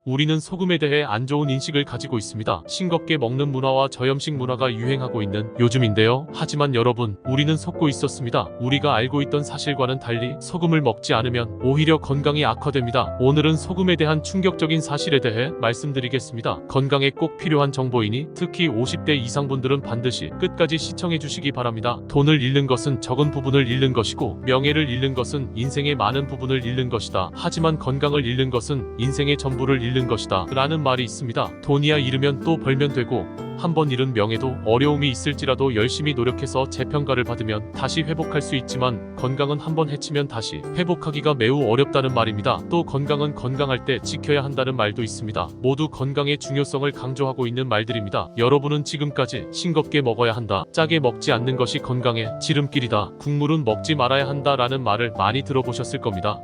우리는 소금에 대해 안 좋은 인식을 가지고 있습니다. 싱겁게 먹는 문화와 저염식 문화가 유행하고 있는 요즘인데요. 하지만 여러분, 우리는 속고 있었습니다. 우리가 알고 있던 사실과는 달리 소금을 먹지 않으면 오히려 건강이 악화됩니다. 오늘은 소금에 대한 충격적인 사실에 대해 말씀드리겠습니다. 건강에 꼭 필요한 정보이니 특히 50대 이상 분들은 반드시 끝까지 시청해 주시기 바랍니다. 돈을 잃는 것은 적은 부분을 잃는 것이고, 명예를 잃는 것은 인생의 많은 부분을 잃는 것이다. 하지만 건강을 잃는 것은 인생의 전부를 잃는 것이다 라는 말이 있습니다. 돈이야 잃으면 또 벌면 되고, 한번 잃은 명예도 어려움이 있을지라도 열심히 노력해서 재평가를 받으면 다시 회복할 수 있지만, 건강은 한번 해치면 다시 회복하기가 매우 어렵다는 말입니다. 또 건강은 건강할 때 지켜야 한다는 말도 있습니다. 모두 건강의 중요성을 강조하고 있는 말들입니다. 여러분은 지금까지 싱겁게 먹어야 한다, 짜게 먹지 않는 것이 건강의 지름길이다, 국물은 먹지 말아야 한다 라는 말을 많이 들어보셨을 겁니다.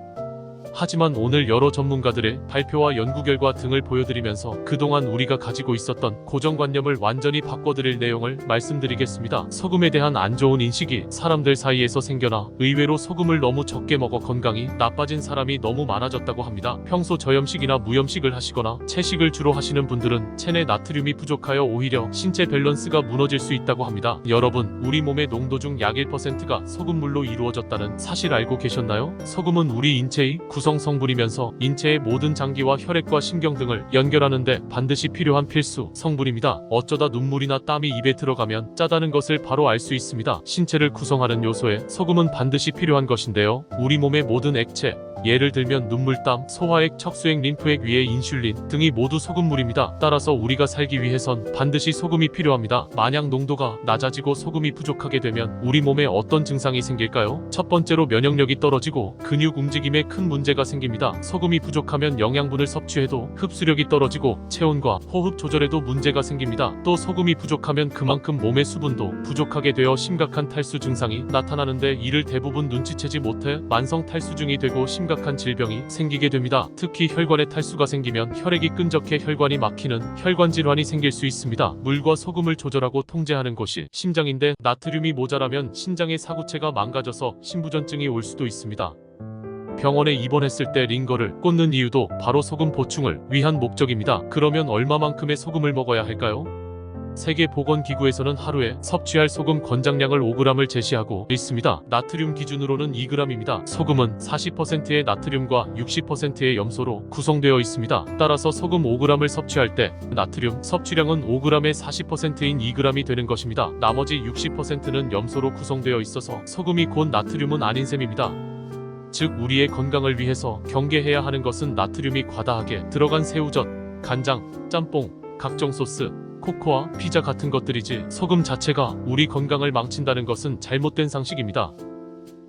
하지만 오늘 여러 전문가들의 발표와 연구 결과 등을 보여드리면서 그동안 우리가 가지고 있었던 고정관념을 완전히 바꿔드릴 내용을 말씀드리겠습니다. 소금에 대한 안 좋은 인식이 사람들 사이에서 생겨나 의외로 소금을 너무 적게 먹어 건강이 나빠진 사람이 너무 많아졌다고 합니다. 평소 저염식이나 무염식을 하시거나 채식을 주로 하시는 분들은 체내 나트륨이 부족하여 오히려 신체 밸런스가 무너질 수 있다고 합니다. 여러분, 우리 몸의 농도 중 약 1%가 소금물로 이루어졌다는 사실 알고 계셨나요? 소금은 우리 인체의 구성 성분이면서 인체의 모든 장기와 혈액과 신경 등을 연결하는데 반드시 필요한 필수 성분입니다. 어쩌다 눈물이나 땀이 입에 들어가면 짜다는 것을 바로 알 수 있습니다. 신체를 구성하는 요소에 소금은 반드시 필요한 것인데요. 우리 몸의 모든 액체, 예를 들면 눈물땀, 소화액, 척수액, 림프액 위에 인슐린 등이 모두 소금물입니다. 따라서 우리가 살기 위해선 반드시 소금이 필요합니다. 만약 농도가 낮아지고 소금이 부족하게 되면 우리 몸에 어떤 증상이 생길까요? 첫 번째로 면역력이 떨어지고 근육 움직임에 큰 문제가 생깁니다. 소금이 부족하면 영양분을 섭취해도 흡수력이 떨어지고 체온과 호흡 조절에도 문제가 생깁니다. 또 소금이 부족하면 그만큼 몸의 수분도 부족하게 되어 심각한 탈수 증상이 나타나는데, 이를 대부분 눈치채지 못해 만성 탈수증이 되고 심각한 질병이 생기게 됩니다. 특히 혈관에 탈수가 생기면 혈액이 끈적해 혈관이 막히는 혈관 질환이 생길 수 있습니다. 물과 소금을 조절하고 통제하는 곳이 심장인데, 나트륨이 모자라면 신장의 사구체가 망가져서 심부전증이 올 수도 있습니다. 병원에 입원했을 때 링거를 꽂는 이유도 바로 소금 보충을 위한 목적입니다. 그러면 얼마만큼의 소금을 먹어야 할까요? 세계보건기구에서는 하루에 섭취할 소금 권장량을 5g을 제시하고 있습니다. 나트륨 기준으로는 2g입니다. 소금은 40%의 나트륨과 60%의 염소로 구성되어 있습니다. 따라서 소금 5g을 섭취할 때 나트륨 섭취량은 5g의 40%인 2g이 되는 것입니다. 나머지 60%는 염소로 구성되어 있어서 소금이 곧 나트륨은 아닌 셈입니다. 즉, 우리의 건강을 위해서 경계해야 하는 것은 나트륨이 과다하게 들어간 새우젓, 간장, 짬뽕, 각종 소스, 코코아, 피자 같은 것들이지, 소금 자체가 우리 건강을 망친다는 것은 잘못된 상식입니다.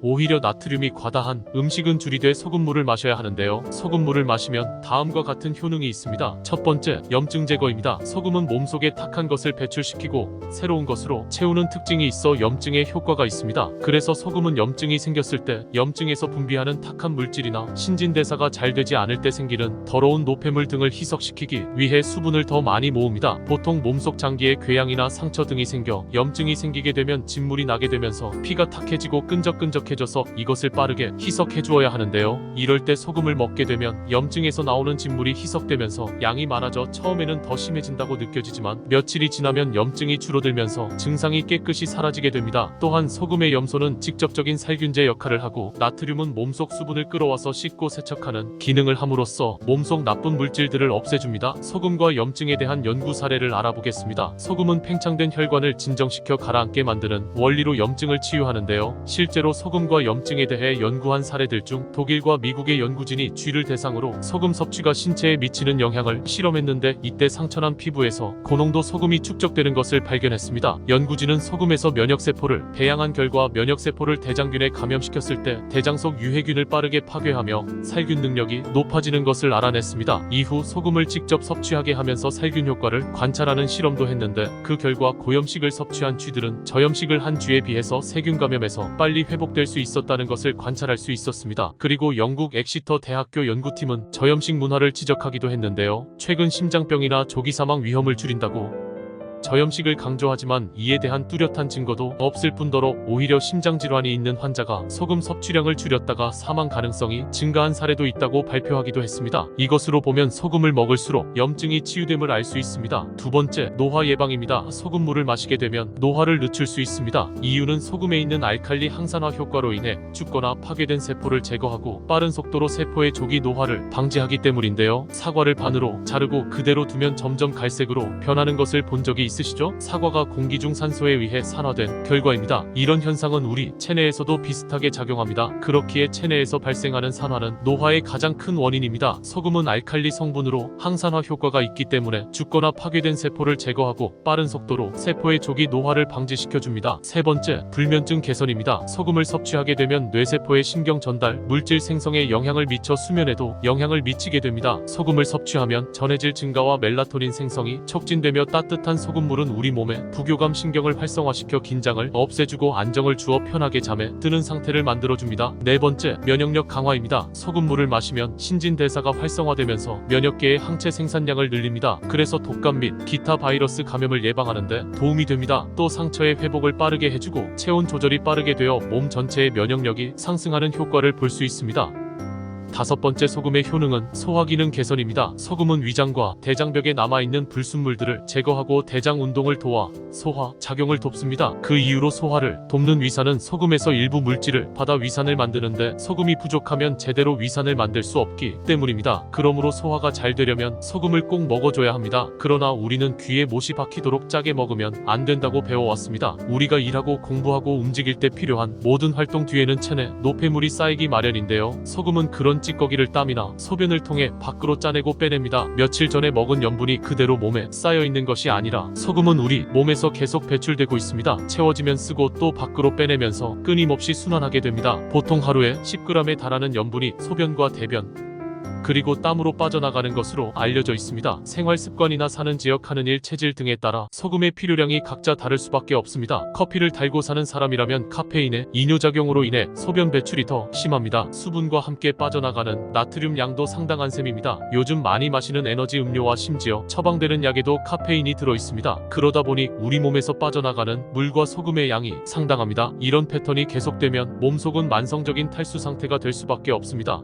오히려 나트륨이 과다한 음식은 줄이되 소금물을 마셔야 하는데요. 소금물을 마시면 다음과 같은 효능이 있습니다. 첫 번째, 염증 제거입니다. 소금은 몸속에 탁한 것을 배출시키고 새로운 것으로 채우는 특징이 있어 염증에 효과가 있습니다. 그래서 소금은 염증이 생겼을 때 염증에서 분비하는 탁한 물질이나 신진대사가 잘 되지 않을 때 생기는 더러운 노폐물 등을 희석시키기 위해 수분을 더 많이 모읍니다. 보통 몸속 장기에 궤양이나 상처 등이 생겨 염증이 생기게 되면 진물이 나게 되면서 피가 탁해지고 끈적끈적해져서 이것을 빠르게 희석해 주어야 하는데요. 이럴 때 소금을 먹게 되면 염증에서 나오는 진물이 희석되면서 양이 많아져 처음에는 더 심해진다고 느껴지지만 며칠이 지나면 염증이 줄어들면서 증상이 깨끗이 사라지게 됩니다. 또한 소금의 염소는 직접적인 살균제 역할을 하고, 나트륨은 몸속 수분을 끌어와서 씻고 세척하는 기능을 함으로써 몸속 나쁜 물질들을 없애줍니다. 소금과 염증에 대한 연구 사례를 알아보겠습니다. 소금은 팽창된 혈관을 진정시켜 가라앉게 만드는 원리로 염증을 치유하는데요. 실제로 소금과 염증에 대해 연구한 사례들 중 독일과 미국의 연구진이 쥐를 대상으로 소금 섭취가 신체에 미치는 영향을 실험했는데, 이때 상처난 피부에서 고농도 소금이 축적되는 것을 발견했습니다. 연구진은 소금에서 면역세포를 배양한 결과 면역세포를 대장균에 감염시켰을 때 대장 속 유해균을 빠르게 파괴하며 살균 능력이 높아지는 것을 알아냈습니다. 이후 소금을 직접 섭취하게 하면서 살균 효과를 관찰하는 실험도 했는데, 그 결과 고염식을 섭취한 쥐들은 저염식을 한 쥐에 비해서 세균 감염에서 빨리 회복될 수 있었다는 것을 관찰할 수 있었습니다. 그리고 영국 엑시터 대학교 연구팀은 저염식 문화를 지적하기도 했는데요. 최근 심장병이나 조기 사망 위험을 줄인다고 저염식을 강조하지만 이에 대한 뚜렷한 증거도 없을 뿐더러 오히려 심장질환이 있는 환자가 소금 섭취량을 줄였다가 사망 가능성이 증가한 사례도 있다고 발표하기도 했습니다. 이것으로 보면 소금을 먹을수록 염증이 치유됨을 알 수 있습니다. 두 번째, 노화 예방입니다. 소금물을 마시게 되면 노화를 늦출 수 있습니다. 이유는 소금에 있는 알칼리 항산화 효과로 인해 죽거나 파괴된 세포를 제거하고 빠른 속도로 세포의 조기 노화를 방지하기 때문인데요. 사과를 반으로 자르고 그대로 두면 점점 갈색으로 변하는 것을 본 적이 있으시죠? 사과가 공기 중 산소에 의해 산화된 결과입니다. 이런 현상은 우리 체내에서도 비슷하게 작용합니다. 그렇기에 체내에서 발생하는 산화는 노화의 가장 큰 원인입니다. 소금은 알칼리 성분으로 항산화 효과가 있기 때문에 죽거나 파괴된 세포를 제거하고 빠른 속도로 세포의 조기 노화를 방지시켜줍니다. 세 번째, 불면증 개선입니다. 소금을 섭취하게 되면 뇌세포의 신경 전달, 물질 생성에 영향을 미쳐 수면에도 영향을 미치게 됩니다. 소금을 섭취하면 전해질 증가와 멜라토닌 생성이 촉진되며 따뜻한 소금물은 우리 몸의 부교감 신경을 활성화시켜 긴장을 없애주고 안정을 주어 편하게 잠에 드는 상태를 만들어줍니다. 네 번째, 면역력 강화입니다. 소금물을 마시면 신진대사가 활성화되면서 면역계의 항체 생산량을 늘립니다. 그래서 독감 및 기타 바이러스 감염을 예방하는데 도움이 됩니다. 또 상처의 회복을 빠르게 해주고 체온 조절이 빠르게 되어 몸 전체의 면역력이 상승하는 효과를 볼 수 있습니다. 다섯 번째, 소금의 효능은 소화기능 개선입니다. 소금은 위장과 대장벽에 남아있는 불순물들을 제거하고 대장 운동을 도와 소화 작용을 돕습니다. 그 이후로 소화를 돕는 위산은 소금에서 일부 물질을 받아 위산을 만드는데 소금이 부족하면 제대로 위산을 만들 수 없기 때문입니다. 그러므로 소화가 잘 되려면 소금을 꼭 먹어줘야 합니다. 그러나 우리는 귀에 못이 박히도록 짜게 먹으면 안 된다고 배워왔습니다. 우리가 일하고 공부하고 움직일 때 필요한 모든 활동 뒤에는 체내 노폐물이 쌓이기 마련인데요. 소금은 그런 찌꺼기를 땀이나 소변을 통해 밖으로 짜내고 빼냅니다. 며칠 전에 먹은 염분이 그대로 몸에 쌓여있는 것이 아니라 소금은 우리 몸에서 계속 배출되고 있습니다. 채워지면 쓰고 또 밖으로 빼내면서 끊임없이 순환하게 됩니다. 보통 하루에 10g에 달하는 염분이 소변과 대변 그리고 땀으로 빠져나가는 것으로 알려져 있습니다. 생활 습관이나 사는 지역, 하는 일, 체질 등에 따라 소금의 필요량이 각자 다를 수밖에 없습니다. 커피를 달고 사는 사람이라면 카페인의 이뇨작용으로 인해 소변 배출이 더 심합니다. 수분과 함께 빠져나가는 나트륨 양도 상당한 셈입니다. 요즘 많이 마시는 에너지 음료와 심지어 처방되는 약에도 카페인이 들어있습니다. 그러다 보니 우리 몸에서 빠져나가는 물과 소금의 양이 상당합니다. 이런 패턴이 계속되면 몸속은 만성적인 탈수 상태가 될 수밖에 없습니다.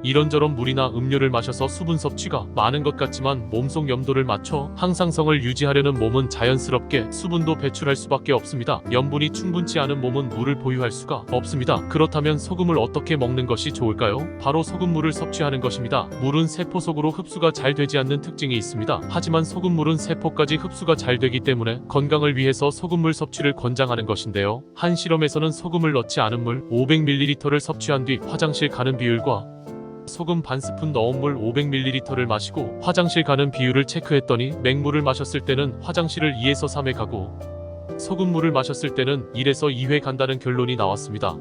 이런저런 물이나 음료를 마셔서 수분 섭취가 많은 것 같지만 몸속 염도를 맞춰 항상성을 유지하려는 몸은 자연스럽게 수분도 배출할 수밖에 없습니다. 염분이 충분치 않은 몸은 물을 보유할 수가 없습니다. 그렇다면 소금을 어떻게 먹는 것이 좋을까요? 바로 소금물을 섭취하는 것입니다. 물은 세포 속으로 흡수가 잘 되지 않는 특징이 있습니다. 하지만 소금물은 세포까지 흡수가 잘 되기 때문에 건강을 위해서 소금물 섭취를 권장하는 것인데요. 한 실험에서는 소금을 넣지 않은 물 500ml를 섭취한 뒤 화장실 가는 비율과 소금 반 스푼 넣은 물 500ml를 마시고 화장실 가는 비율을 체크했더니 맹물을 마셨을 때는 화장실을 2에서 3회 가고 소금물을 마셨을 때는 1에서 2회 간다는 결론이 나왔습니다.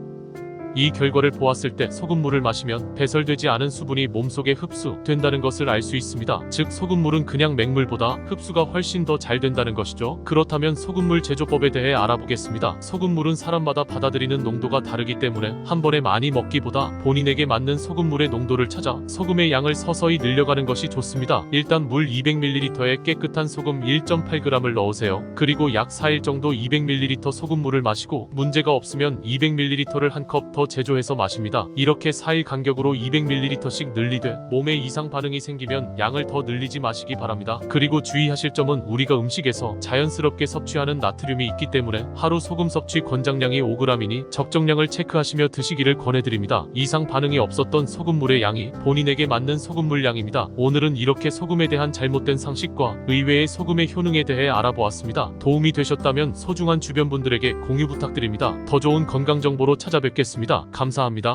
이 결과를 보았을 때 소금물을 마시면 배설되지 않은 수분이 몸속에 흡수된다는 것을 알 수 있습니다. 즉 소금물은 그냥 맹물보다 흡수가 훨씬 더 잘 된다는 것이죠. 그렇다면 소금물 제조법에 대해 알아보겠습니다. 소금물은 사람마다 받아들이는 농도가 다르기 때문에 한 번에 많이 먹기보다 본인에게 맞는 소금물의 농도를 찾아 소금의 양을 서서히 늘려가는 것이 좋습니다. 일단 물 200ml에 깨끗한 소금 1.8g을 넣으세요. 그리고 약 4일 정도 200ml 소금물을 마시고 문제가 없으면 200ml를 한 컵 더 제조해서 마십니다. 이렇게 4일 간격으로 200ml씩 늘리되 몸에 이상 반응이 생기면 양을 더 늘리지 마시기 바랍니다. 그리고 주의하실 점은 우리가 음식에서 자연스럽게 섭취하는 나트륨이 있기 때문에 하루 소금 섭취 권장량이 5g이니 적정량을 체크하시며 드시기를 권해드립니다. 이상 반응이 없었던 소금물의 양이 본인에게 맞는 소금물 양입니다. 오늘은 이렇게 소금에 대한 잘못된 상식과 의외의 소금의 효능에 대해 알아보았습니다. 도움이 되셨다면 소중한 주변 분들에게 공유 부탁드립니다. 더 좋은 건강 정보로 찾아뵙겠습니다. 감사합니다.